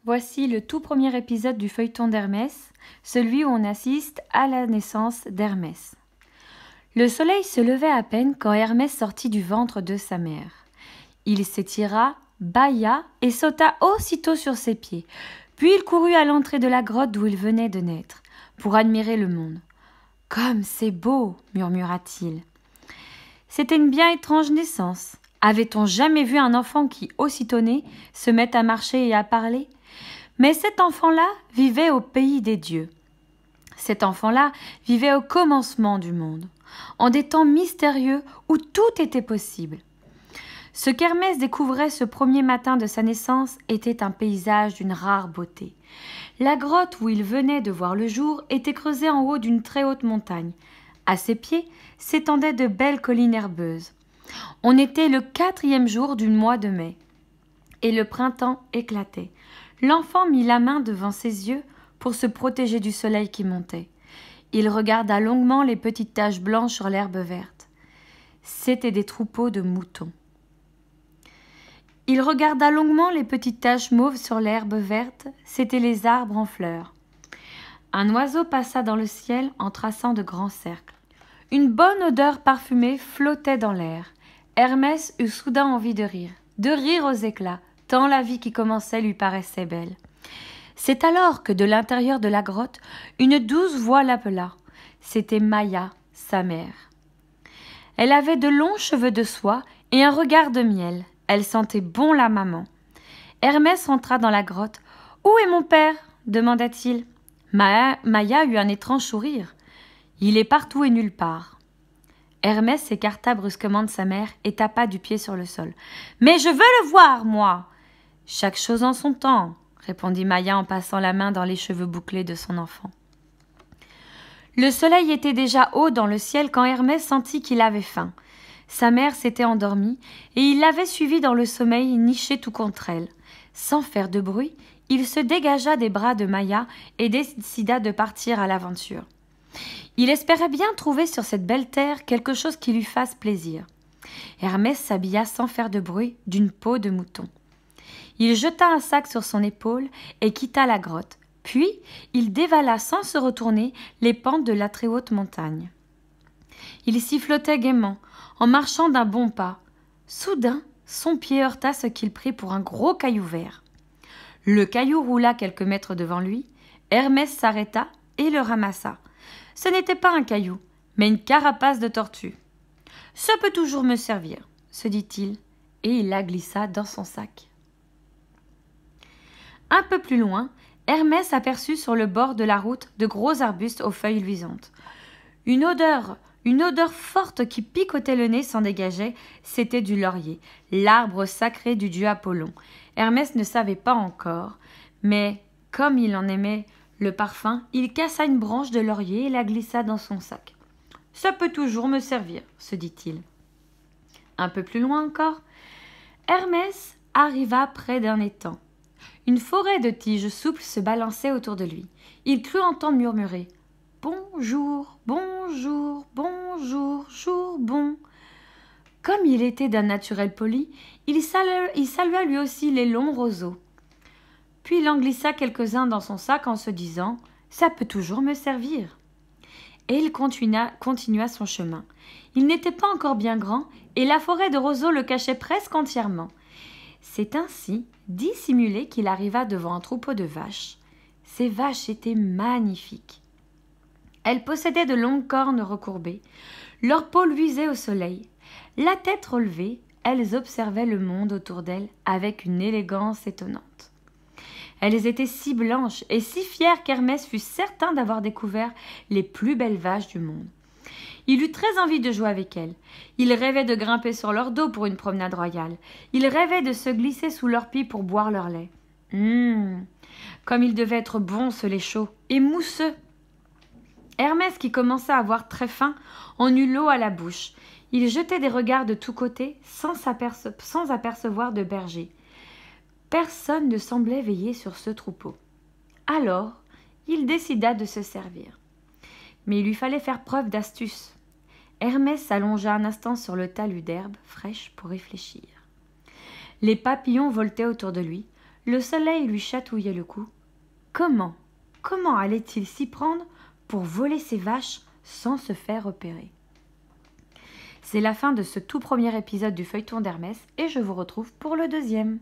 Voici le tout premier épisode du feuilleton d'Hermès, celui où on assiste à la naissance d'Hermès. Le soleil se levait à peine quand Hermès sortit du ventre de sa mère. Il s'étira, bâilla et sauta aussitôt sur ses pieds. Puis il courut à l'entrée de la grotte d'où il venait de naître, pour admirer le monde. « Comme c'est beau !» murmura-t-il. C'était une bien étrange naissance. Avait-on jamais vu un enfant qui, aussitôt né, se met à marcher et à parler ? Mais cet enfant-là vivait au pays des dieux. Cet enfant-là vivait au commencement du monde, en des temps mystérieux où tout était possible. Ce qu'Hermès découvrait ce premier matin de sa naissance était un paysage d'une rare beauté. La grotte où il venait de voir le jour était creusée en haut d'une très haute montagne. À ses pieds s'étendaient de belles collines herbeuses. On était le 4e jour du mois de mai, et le printemps éclatait. L'enfant mit la main devant ses yeux pour se protéger du soleil qui montait. Il regarda longuement les petites taches blanches sur l'herbe verte. C'étaient des troupeaux de moutons. Il regarda longuement les petites taches mauves sur l'herbe verte. C'étaient les arbres en fleurs. Un oiseau passa dans le ciel en traçant de grands cercles. Une bonne odeur parfumée flottait dans l'air. Hermès eut soudain envie de rire aux éclats, tant la vie qui commençait lui paraissait belle. C'est alors que de l'intérieur de la grotte, une douce voix l'appela. C'était Maïa, sa mère. Elle avait de longs cheveux de soie et un regard de miel. Elle sentait bon la maman. Hermès entra dans la grotte. « Où est mon père ?» demanda-t-il. Maïa eut un étrange sourire. « Il est partout et nulle part. » Hermès s'écarta brusquement de sa mère et tapa du pied sur le sol. « Mais je veux le voir, moi !»« Chaque chose en son temps, » répondit Maïa en passant la main dans les cheveux bouclés de son enfant. Le soleil était déjà haut dans le ciel quand Hermès sentit qu'il avait faim. Sa mère s'était endormie et il l'avait suivie dans le sommeil, niché tout contre elle. Sans faire de bruit, il se dégagea des bras de Maïa et décida de partir à l'aventure. Il espérait bien trouver sur cette belle terre quelque chose qui lui fasse plaisir. Hermès s'habilla sans faire de bruit d'une peau de mouton. Il jeta un sac sur son épaule et quitta la grotte. Puis, il dévala sans se retourner les pentes de la très haute montagne. Il sifflotait gaiement, en marchant d'un bon pas. Soudain, son pied heurta ce qu'il prit pour un gros caillou vert. Le caillou roula quelques mètres devant lui. Hermès s'arrêta et le ramassa. Ce n'était pas un caillou, mais une carapace de tortue. « Ça peut toujours me servir, » se dit-il, et il la glissa dans son sac. Un peu plus loin, Hermès aperçut sur le bord de la route de gros arbustes aux feuilles luisantes. Une odeur forte qui picotait le nez s'en dégageait, c'était du laurier, l'arbre sacré du dieu Apollon. Hermès ne savait pas encore, mais comme il en aimait le parfum, il cassa une branche de laurier et la glissa dans son sac. « Ça peut toujours me servir, » se dit-il. Un peu plus loin encore, Hermès arriva près d'un étang. Une forêt de tiges souples se balançait autour de lui. Il crut entendre murmurer « Bonjour, bonjour, bonjour, jour bon ». Comme il était d'un naturel poli, il salua lui aussi les longs roseaux. Puis il en glissa quelques-uns dans son sac en se disant « Ça peut toujours me servir ». Et il continua son chemin. Il n'était pas encore bien grand et la forêt de roseaux le cachait presque entièrement. C'est ainsi, dissimulé, qu'il arriva devant un troupeau de vaches. Ces vaches étaient magnifiques. Elles possédaient de longues cornes recourbées. Leur peau luisait au soleil. La tête relevée, elles observaient le monde autour d'elles avec une élégance étonnante. Elles étaient si blanches et si fières qu'Hermès fut certain d'avoir découvert les plus belles vaches du monde. Il eut très envie de jouer avec elles. Il rêvait de grimper sur leur dos pour une promenade royale. Il rêvait de se glisser sous leur pied pour boire leur lait. Comme il devait être bon ce lait chaud et mousseux. Hermès, qui commença à avoir très faim, en eut l'eau à la bouche. Il jetait des regards de tous côtés sans apercevoir de berger. Personne ne semblait veiller sur ce troupeau. Alors, il décida de se servir. Mais il lui fallait faire preuve d'astuce. Hermès s'allongea un instant sur le talus d'herbe fraîche pour réfléchir. Les papillons voletaient autour de lui. Le soleil lui chatouillait le cou. Comment allait-il s'y prendre pour voler ses vaches sans se faire repérer? C'est la fin de ce tout premier épisode du feuilleton d'Hermès et je vous retrouve pour le deuxième.